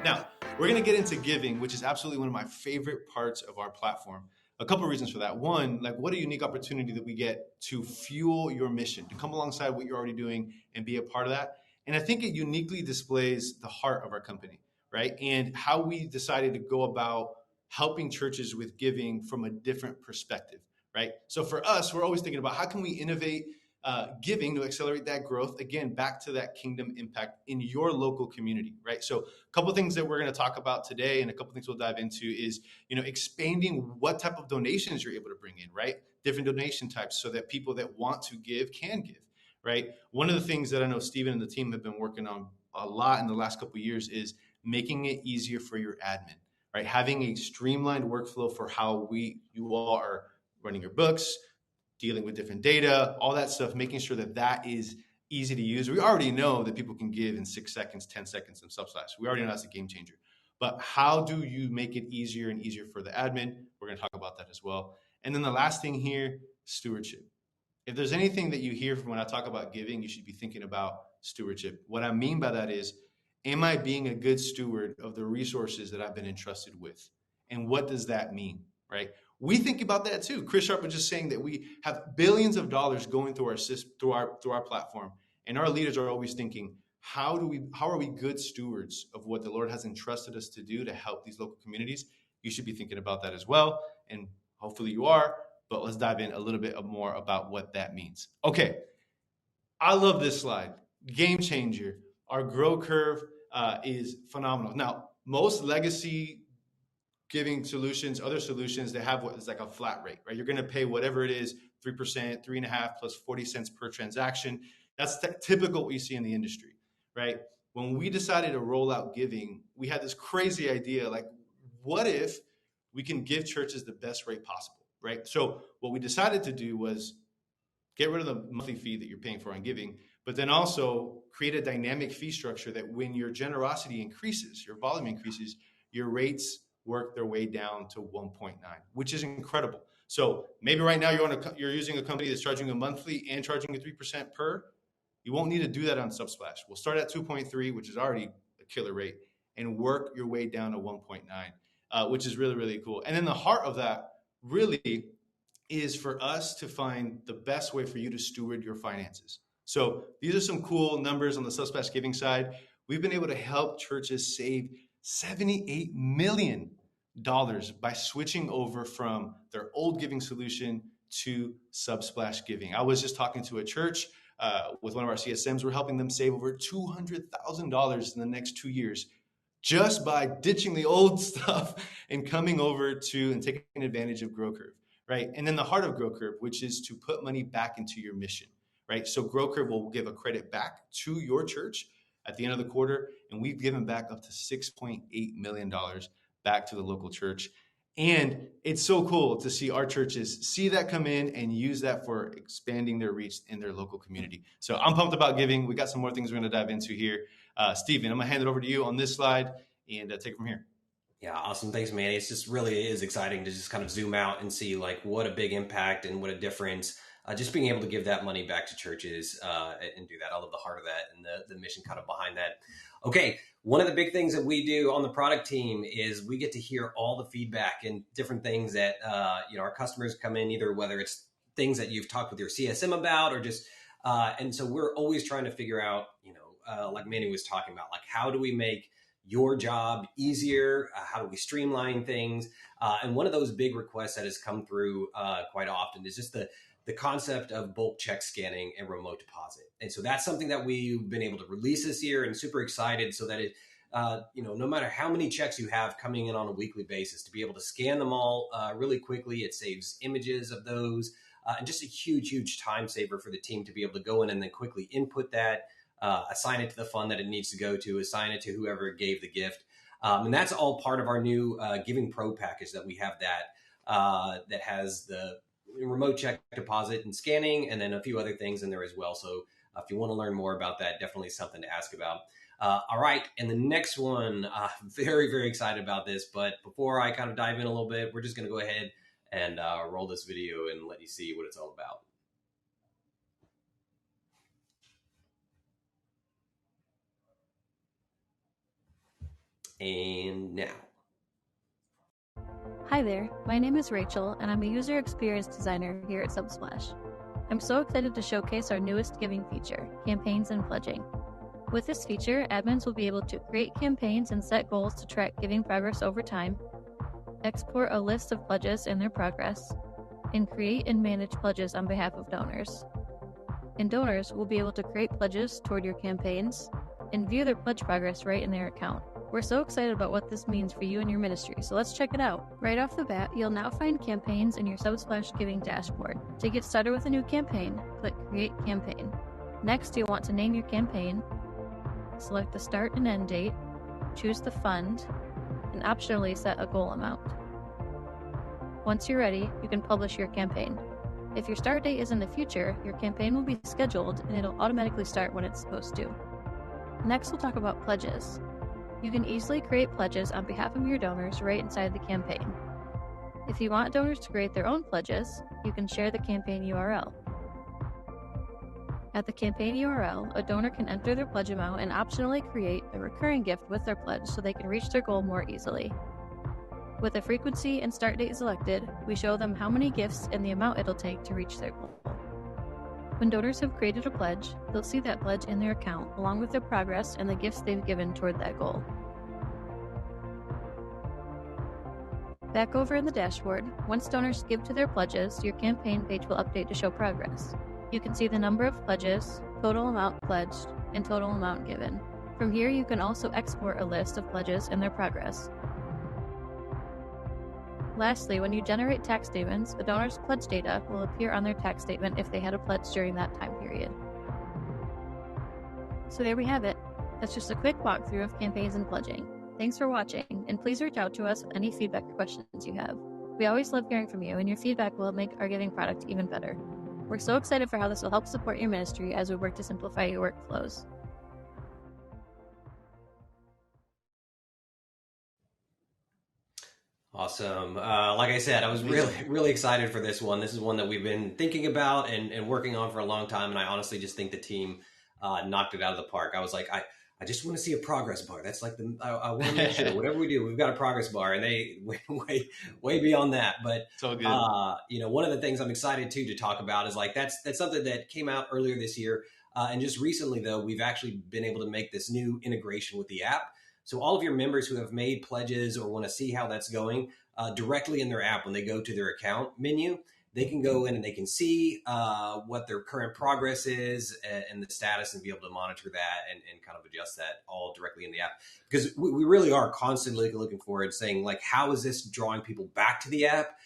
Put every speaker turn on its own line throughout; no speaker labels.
Now, we're going to get into giving, which is absolutely one of my favorite parts of our platform. A couple of reasons for that. One, like what a unique opportunity that we get to fuel your mission, to come alongside what you're already doing and be a part of that. And I think it uniquely displays the heart of our company, right? And how we decided to go about helping churches with giving from a different perspective, right? So for us, we're always thinking about how can we innovate giving to accelerate that growth, again, back to that kingdom impact in your local community, right? So a couple of things that we're going to talk about today and a couple of things we'll dive into is, expanding what type of donations you're able to bring in, right? Different donation types so that people that want to give can give, right? One of the things that I know Stephen and the team have been working on a lot in the last couple of years is making it easier for your admin, right? Having a streamlined workflow for how you all are running your books, dealing with different data, all that stuff, making sure that that is easy to use. We already know that people can give in 6 seconds, 10 seconds in Subsplash. We already know that's a game changer. But how do you make it easier and easier for the admin? We're going to talk about that as well. And then the last thing here, stewardship. If there's anything that you hear from when I talk about giving, you should be thinking about stewardship. What I mean by that is, am I being a good steward of the resources that I've been entrusted with? And what does that mean, right? We think about that too. Chris Sharp was just saying that we have billions of dollars going through our platform, and our leaders are always thinking, how are we good stewards of what the Lord has entrusted us to do to help these local communities? You should be thinking about that as well, and hopefully you are. But let's dive in a little bit more about what that means. Okay, I love this slide. Game changer. Our grow curve is phenomenal. Now, most legacy giving solutions, other solutions, they have what is like a flat rate, right? You're going to pay whatever it is, 3%, 3.5 plus 40 cents per transaction. That's typical what you see in the industry, right? When we decided to roll out giving, we had this crazy idea, like, what if we can give churches the best rate possible, right? So what we decided to do was get rid of the monthly fee that you're paying for on giving, but then also create a dynamic fee structure that when your generosity increases, your volume increases, your rates work their way down to 1.9, which is incredible. So maybe right now you're using a company that's charging a monthly and charging you 3% per. You won't need to do that on Subsplash. We'll start at 2.3, which is already a killer rate, and work your way down to 1.9, which is really, really cool. And then the heart of that really is for us to find the best way for you to steward your finances. So these are some cool numbers on the Subsplash giving side. We've been able to help churches save $78 million by switching over from their old giving solution to Subsplash giving. I was just talking to a church with one of our CSMs. We're helping them save over $200,000 in the next 2 years just by ditching the old stuff and coming over to and taking advantage of Grow Curve, right? And then the heart of Grow Curve, which is to put money back into your mission, right? So Grow Curve will give a credit back to your church at the end of the quarter, and we've given back up to $6.8 million back to the local church. And it's so cool to see our churches see that come in and use that for expanding their reach in their local community. So I'm pumped about giving. We got some more things we're going to dive into here. Stephen, I'm going to hand it over to you on this slide and take it from here.
Yeah, awesome. Thanks, Manny. It's just really is exciting to just kind of zoom out and see like what a big impact and what a difference just being able to give that money back to churches and do that. I love the heart of that and the mission kind of behind that. Okay, one of the big things that we do on the product team is we get to hear all the feedback and different things that our customers come in, either whether it's things that you've talked with your CSM about or just, and so we're always trying to figure out, like Manny was talking about, like how do we make your job easier? How do we streamline things? And one of those big requests that has come through quite often is just the concept of bulk check scanning and remote deposit. And so that's something that we've been able to release this year and super excited so that it, no matter how many checks you have coming in on a weekly basis, to be able to scan them all really quickly. It saves images of those and just a huge, huge time saver for the team to be able to go in and then quickly input that, assign it to the fund that it needs to go to, assign it to whoever gave the gift. And that's all part of our new Giving Pro package that we have that has the remote check deposit and scanning, and then a few other things in there as well. So if you want to learn more about that, definitely something to ask about. All right. And the next one, very, very excited about this. But before I kind of dive in a little bit, we're just going to go ahead and roll this video and let you see what it's all about. And now.
Hi there, my name is Rachel, and I'm a user experience designer here at Subsplash. I'm so excited to showcase our newest giving feature, campaigns and pledging. With this feature, admins will be able to create campaigns and set goals to track giving progress over time, export a list of pledges and their progress, and create and manage pledges on behalf of donors. And donors will be able to create pledges toward your campaigns and view their pledge progress right in their account. We're so excited about what this means for you and your ministry, so let's check it out. Right off the bat, you'll now find campaigns in your Subsplash Giving dashboard. To get started with a new campaign, click Create Campaign. Next, you'll want to name your campaign, select the start and end date, choose the fund, and optionally set a goal amount. Once you're ready, you can publish your campaign. If your start date is in the future, your campaign will be scheduled and it'll automatically start when it's supposed to. Next, we'll talk about pledges. You can easily create pledges on behalf of your donors right inside the campaign. If you want donors to create their own pledges, you can share the campaign URL. At the campaign URL, a donor can enter their pledge amount and optionally create a recurring gift with their pledge so they can reach their goal more easily. With the frequency and start date selected, we show them how many gifts and the amount it'll take to reach their goal. When donors have created a pledge, they'll see that pledge in their account along with their progress and the gifts they've given toward that goal. Back over in the dashboard, once donors give to their pledges, your campaign page will update to show progress. You can see the number of pledges, total amount pledged, and total amount given. From here, you can also export a list of pledges and their progress. Lastly, when you generate tax statements, the donor's pledge data will appear on their tax statement if they had a pledge during that time period. So there we have it. That's just a quick walkthrough of campaigns and pledging. Thanks for watching, and please reach out to us with any feedback or questions you have. We always love hearing from you, and your feedback will make our giving product even better. We're so excited for how this will help support your ministry as we work to simplify your workflows.
Awesome. Like I said, I was really excited for this one. This is one that we've been thinking about and working on for a long time. And I honestly just think the team knocked it out of the park. I was like, I just want to see a progress bar. That's like I want to make sure whatever we do, we've got a progress bar, and they way beyond that. But
So good.
One of the things I'm excited to talk about is like that's something that came out earlier this year. And just recently, though, we've actually been able to make this new integration with the app. So all of your members who have made pledges or want to see how that's going, directly in their app, when they go to their account menu, they can go in and they can see what their current progress is and the status, and be able to monitor that and kind of adjust that all directly in the app. Because we really are constantly looking forward, saying like, how is this drawing people back to the app?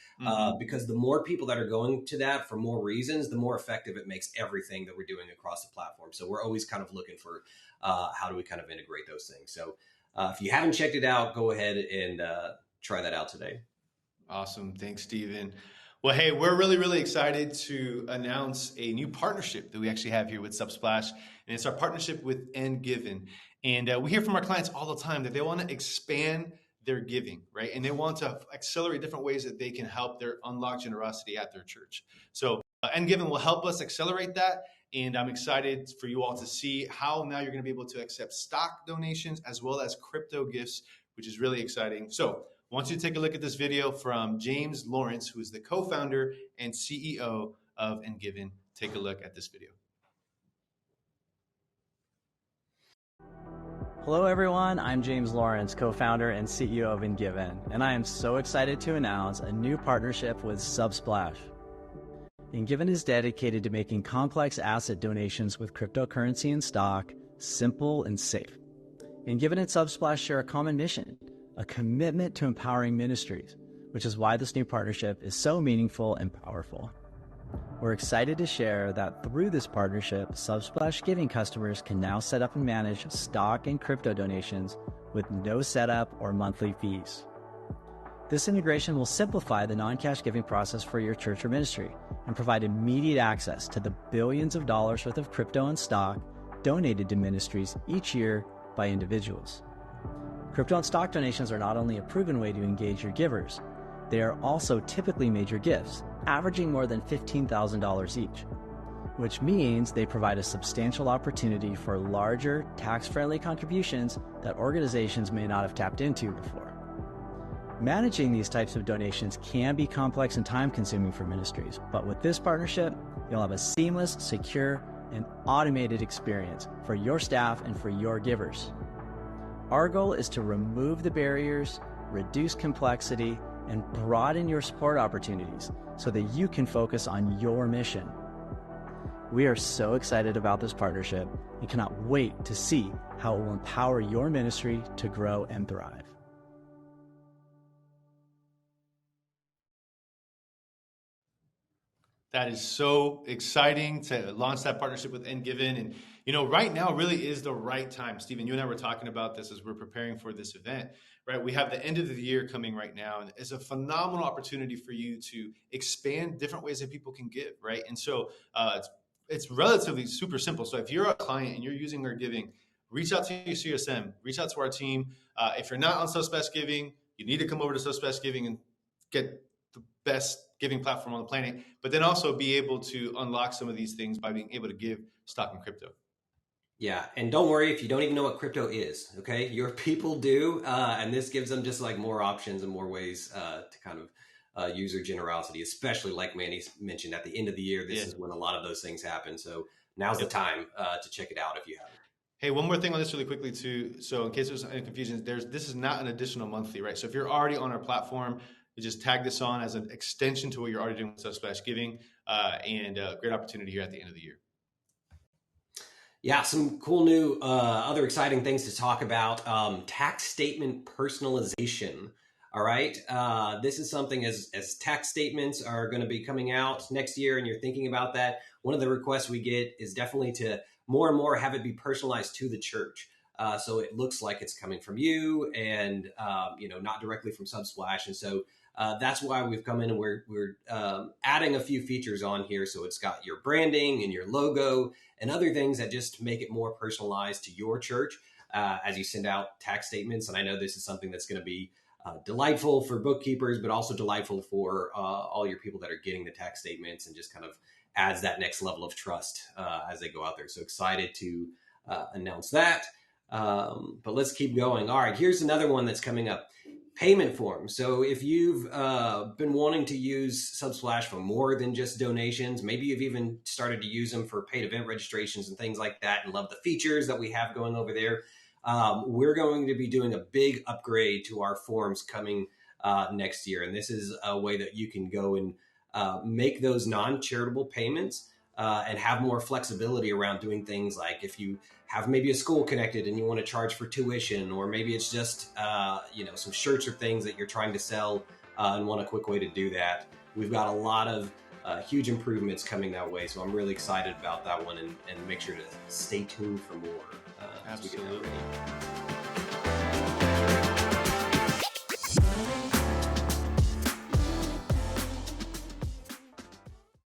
Because the more people that are going to that for more reasons, the more effective it makes everything that we're doing across the platform. So we're always kind of looking for how do we kind of integrate those things. So if you haven't checked it out, go ahead and try that out today.
Awesome. Thanks, Steven. Well, hey, we're really excited to announce a new partnership that we actually have here with Subsplash, and it's our partnership with End Given. And we hear from our clients all the time that they want to expand their giving, right? And they want to accelerate different ways that they can help their unlock generosity at their church. So End Given will help us accelerate that. And I'm excited for you all to see how now you're going to be able to accept stock donations as well as crypto gifts, which is really exciting. So I want you to take a look at this video from James Lawrence, who is the co-founder and CEO of End Given. Take a look at this video.
Hello everyone, I'm James Lawrence, co-founder and CEO of End Given, and I am so excited to announce a new partnership with Subsplash. End Given is dedicated to making complex asset donations with cryptocurrency and stock simple and safe. End Given and Subsplash share a common mission, a commitment to empowering ministries, which is why this new partnership is so meaningful and powerful. We're excited to share that through this partnership, Subsplash Giving customers can now set up and manage stock and crypto donations with no setup or monthly fees. This integration will simplify the non-cash giving process for your church or ministry and provide immediate access to the billions of dollars worth of crypto and stock donated to ministries each year by individuals. Crypto and stock donations are not only a proven way to engage your givers, they are also typically major gifts, averaging more than $15,000 each. which means they provide a substantial opportunity for larger, tax-friendly contributions that organizations may not have tapped into before. Managing these types of donations can be complex and time-consuming for ministries, but with this partnership, you'll have a seamless, secure, and automated experience for your staff and for your givers. Our goal is to remove the barriers, reduce complexity, and broaden your support opportunities so that you can focus on your mission. We are so excited about this partnership and cannot wait to see how it will empower your ministry to grow and thrive.
That is so exciting to launch that partnership with NGiven. And, right now really is the right time. Stephen, you and I were talking about this as we're preparing for this event, right? We have the end of the year coming right now, and it's a phenomenal opportunity for you to expand different ways that people can give, right? And so it's relatively super simple. So if you're a client and you're using our giving, reach out to your CSM, reach out to our team. If you're not on Subsplash Giving, you need to come over to Subsplash Giving and get the best giving platform on the planet, but then also be able to unlock some of these things by being able to give stock in crypto.
Yeah, and don't worry if you don't even know what crypto is, okay? Your people do, and this gives them just like more options and more ways to kind of use their generosity, especially like Manny mentioned at the end of the year. This is when a lot of those things happen. So now's the time to check it out if you haven't.
Hey, one more thing on this really quickly too. So in case there's any confusion, this is not an additional monthly, right? So if you're already on our platform, you just tag this on as an extension to what you're already doing with Subsplash Giving, and a great opportunity here at the end of the year.
Yeah, some cool new other exciting things to talk about. Tax statement personalization. All right. This is something as tax statements are going to be coming out next year and you're thinking about that. One of the requests we get is definitely to more and more have it be personalized to the church. So it looks like it's coming from you and, not directly from Subsplash. And so that's why we've come in and we're adding a few features on here. So it's got your branding and your logo and other things that just make it more personalized to your church as you send out tax statements. And I know this is something that's going to be delightful for bookkeepers, but also delightful for all your people that are getting the tax statements and just kind of adds that next level of trust as they go out there. So excited to announce that. But let's keep going. All right, here's another one that's coming up. Payment forms. So if you've been wanting to use Subsplash for more than just donations, maybe you've even started to use them for paid event registrations and things like that and love the features that we have going over there, we're going to be doing a big upgrade to our forms coming next year. And this is a way that you can go and make those non-charitable payments and have more flexibility around doing things like if you have maybe a school connected and you want to charge for tuition, or maybe it's just, some shirts or things that you're trying to sell and want a quick way to do that. We've got a lot of huge improvements coming that way. So I'm really excited about that one and make sure to stay tuned for more.
Absolutely.